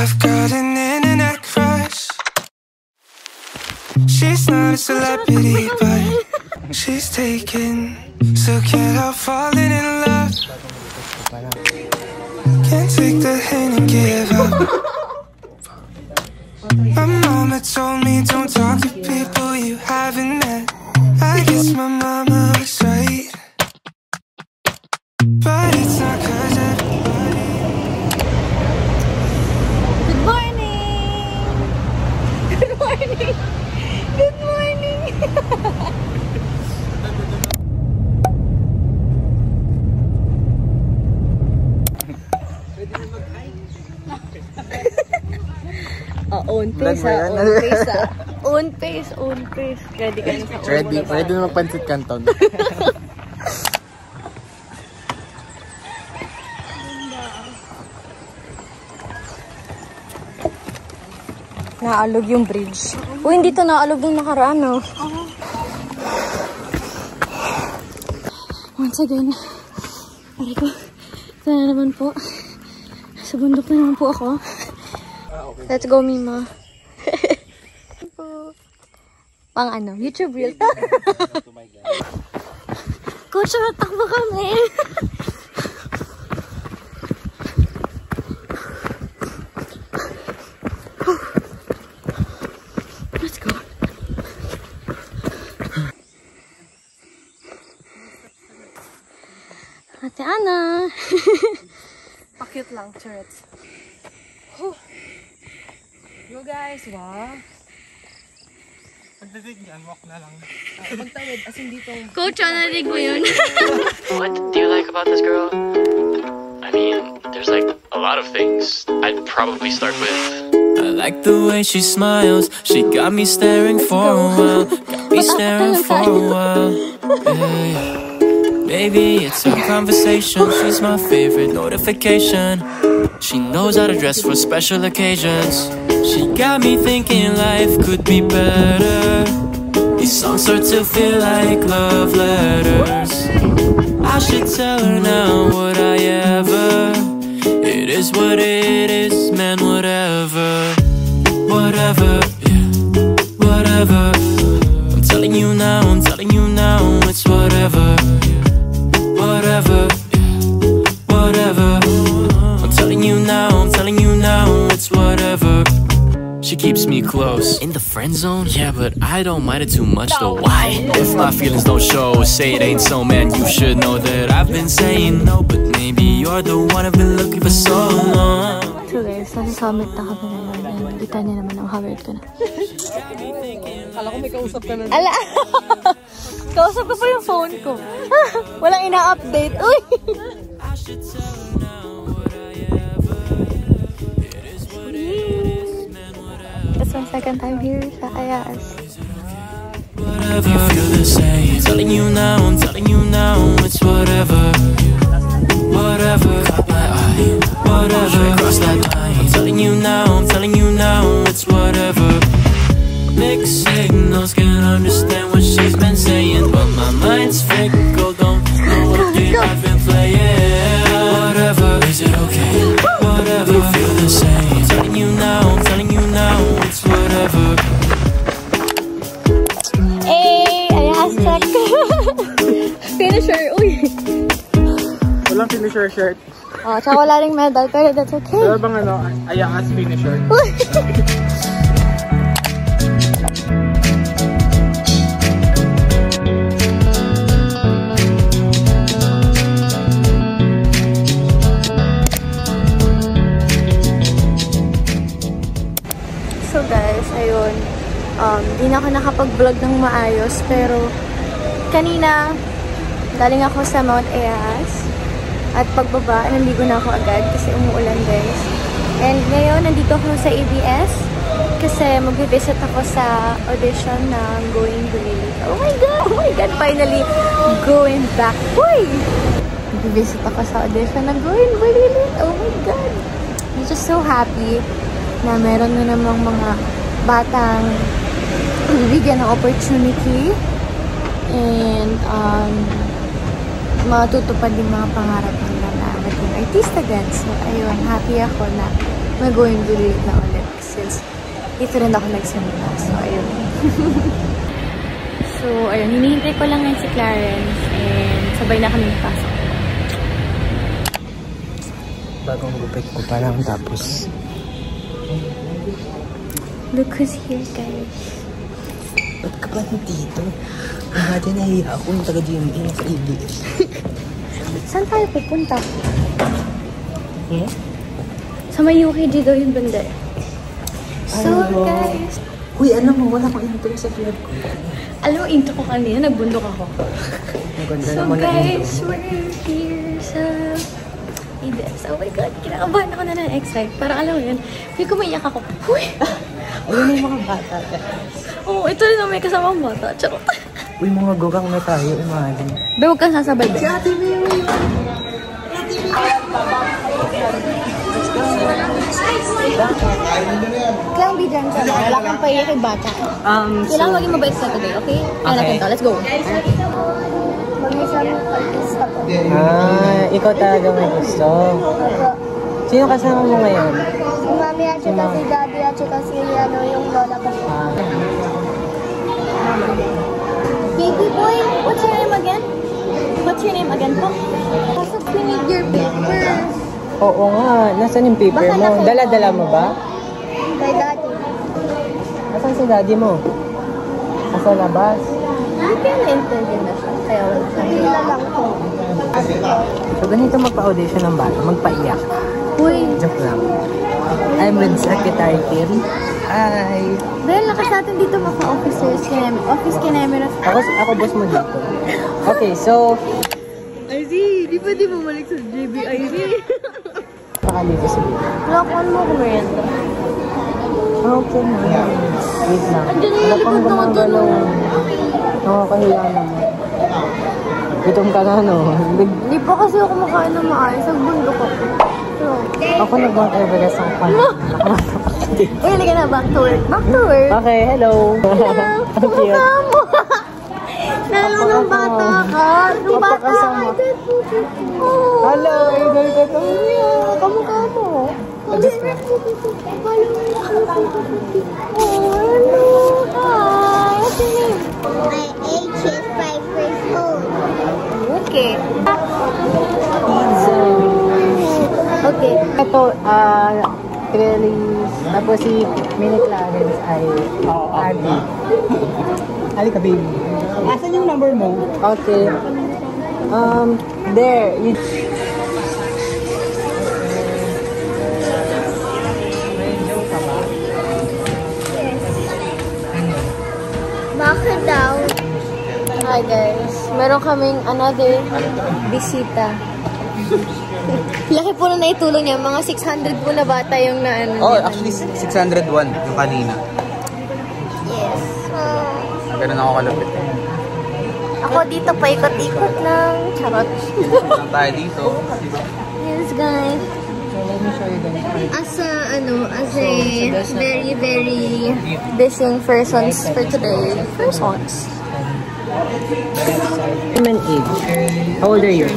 I've got an internet crush. She's not a celebrity, but she's taken. So can't help falling in love. Can't take the hint and give up. My mama told me don't talk to people you haven't met. I guess my mama was right, but it's not 'cause everybody. Good morning! Good morning! Good morning! Own pace ha, own pace ha. Own pace, own pace. Ready ka na sa own Ready, pwede na magpansit canton. Naalog yung bridge. Uy, hindi to naalog yung nakaraan, no? Once again, aray ko, ito na naman po. Sa bundok na naman po ako. Let's go, Mima. Pang ano, YouTube reel. Coach, takbo kami. Let's go. Ate Ana. Pakit lang, turrets. You guys, wow. Pagdating yan, walk na lang. Magtawid, as in dito. Coach, narinig mo yun? What do you like about this girl? I mean, there's like a lot of things. I'd probably start with I like the way she smiles. She got me staring for a while. Got me staring for a while. Yeah. Baby, it's a conversation. She's my favorite notification. She knows how to dress for special occasions. She got me thinking life could be better. These songs start to feel like love letters. I should tell her now, would I ever? It is what it is, man, whatever. Whatever, yeah, whatever. I'm telling you now, it's whatever. Whatever, yeah, whatever. I'm telling you now, it's whatever. She keeps me close. In the friend zone? Yeah, but I don't mind it too much though. Why? If my feelings don't show, say it ain't so, man. You should know that I've been saying no, but maybe you're the one I've been looking for so long. So guys, nasa summit na kami ngayon. Kita niya naman ang Howard ko na. Kala ko may kausap ka na. Ala! Kausap ko pa yung phone ko. Walang ina-update. Uy! That's my second time here sa Ayas. Whatever, you feel the same. I'm telling you now, it's whatever. Whatever, caught my eye. Whatever, cross that line. I'm telling you now, it's whatever. Mixed signals, can't understand what she's been saying, but my mind's fickle, don't know what game I've been playing. Whatever, is it okay? Whatever, you feel the same. I'm telling you now, it's whatever. Hey! Ayas check! Finisher! Uy! Walang finisher shirt. Oh, tsaka wala ring medal, pero that's okay. Pero bang ano, Ayas finisher. So guys, ayun. Di na ako nakapag-vlog ng maayos, pero kanina galing ako sa Mount Ayas at pagbaba, naligo na ako agad kasi umuulan guys. And ngayon, nandito ako sa ABS kasi mag-visit ako sa audition ng Going Bulilit. Oh my god, finally going back. Uy! Mag-visit ako sa audition ng Going Bulilit. Oh my god! I'm just so happy na meron na namang mga batang bibigyan ng opportunity and matutupad yung mga pangarap nila na maging artista din. So, ayun, happy ako na may going to late na ulit since dito rin ako nagsimula. So, ayun. So, ayun. Hinihintay ko lang ngayon si Clarence and sabay na kami pasok. Bagong gupit ko pa lang tapos. Look who's here, guys. Ba't ka ba dito? Mga dyan nahiya ako yung taga-GMA sa ABS. Saan tayo pupunta? Hmm? Sa may UKG daw yung banda. So, guys. Uy, alam mo, wala akong intro sa vlog ko. Alam mo, intro ko kanina, nagbundok ako. Maganda So, naman na guys, intro. we're here sa ABS. Oh my God, kinakabahan ako na na-excite. Parang alam mo yun, may kumiyak ako. Uy! Ayun yung mga bata. Oo, ito na may kasamang bata. Charot. Uy, mga gurang na tayo, imagine. Be, huwag kang sasabay, be. Kailangan be dyan ka. Wala kang paiyak kay bata. Kailangan maging mabait sa today, okay? Kaya natin to. Let's go. Mag-isang artista po. Ikaw talaga may gusto. Sino kasama mo ngayon? Si mami at saka si daddy at saka si yung lola ko. Baby boy, what's your name again? What's your name again po? Pasok, we need your papers. Oo nga, nasaan yung paper Baka mo? nasa- Dala-dala mo ba? Kay daddy. Nasaan si daddy mo? Nasa labas. Hindi ka na-intended na siya. Kaya wala siya. Hindi na lang po. So, ganito magpa-audition ng bata, magpaiyak. Uy, Joke lang. I'm with Secretary Tim. Hi! dahil lakas natin dito maka-officers. Office kinamera. Ako boss mo dito. Okay, so, Ay, di ba di bumalik sa JBIC? pakalito sa dito. Lock-on mo ko rin. Okay na. Wait lang. Andiyan yung Wala pang likod mo dun. gumagalaw. Nakakahiya naman. Gutom ka na, no? Hindi pa kasi ako kumakain ng maayos. Nagbundok ako. So, Ako nag-Mount Everest ang pan. uy, halika na. Back to work. Back to work. Okay, hello. Hello. Ang cute. Mukha mo. Lalo nung bata ka. Nung bata ka. Papakasama. Oh. Hello, idol ka to. Kamukha mo. Adjust ka. Oh, hello. Hi. What's your name? My age is 5 years old. Okay. Okay. Ito, Trellis. Tapos si Mini Clarence ay Abby. Halika, baby. Asan yung number mo? Okay. There. You... Bakit daw? Hi guys. Meron kaming another bisita. Laki po na naitulong niya. Mga 600 po na bata yung na ano. Oh, niya. actually 601 yung kanina. Yes. Ganun ako kalapit. Ako dito pa ikot-ikot lang. Charot. Lang tayo dito. Yes guys. As a very, very dishing persons for today. Persons. Human age. How old are you?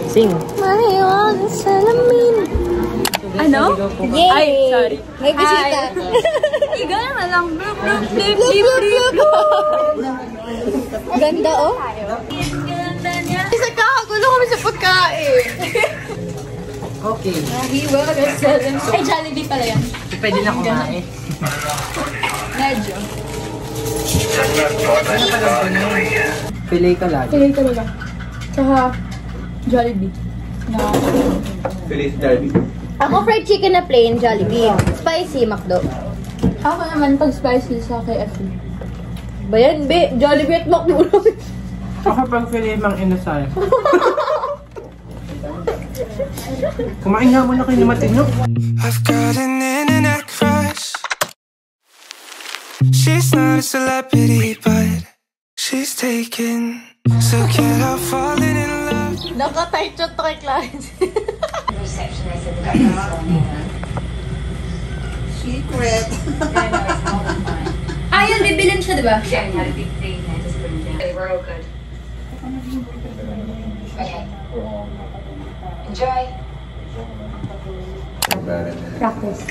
Sing. Mahiwan salamin. Ano? Yay! Ay, sorry. May bisita. Iga naman lang. Blup, blup, flip, flip, flip. Ganda oh. Isa kakagulo kami sa pagkain. Okay. Ay, Jollibee pala yan. Pwede na kumain. Medyo. Pilay ka lagi. Tuloy talaga. Tsaka, Jollibee. Ako fried chicken na plain, Jollibee. Spicy, McDo. Ako naman pag spicy sa KFC. Ba yan, be? Jollibee at McDo. Ako pag pilay mang inasal. Kumain nga muna kayo na matino. I've got an internet crush. She's not a celebrity, but she's taken. So can't help falling in love. Nakatight shot to kay Clarence. Ayun, bibilin siya, diba? Yeah, we had a big thing and just put them down. We're all good. Okay. Enjoy. Practice.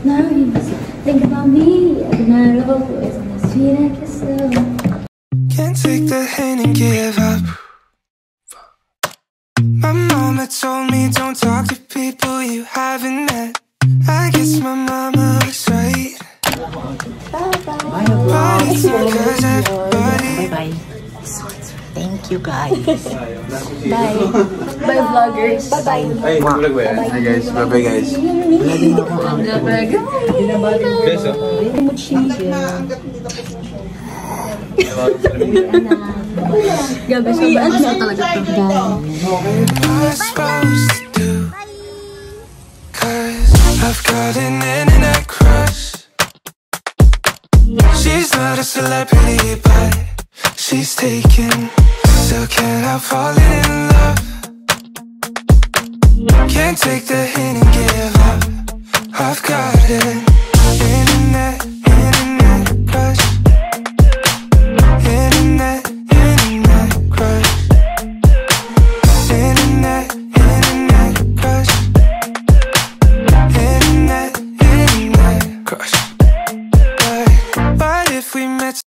Now you must think about me. Every night of always on the street I kiss you. Can't take the hint and give up. My mama told me don't talk to people you haven't met. I guess my mama was right. But it's because everybody. Bye-bye. Thank you, guys. Bye. Bye, vloggers. Bye-bye. Ay, vlog ba yan? Hi guys, bye-bye guys. Beso. Gabi siya. Ano siya talaga ito? I'm supposed to do, 'cause I've got an internet crush. She's not a celebrity, but she's taken. Still can't help falling in love. Can't take the hint and give up. I've got it.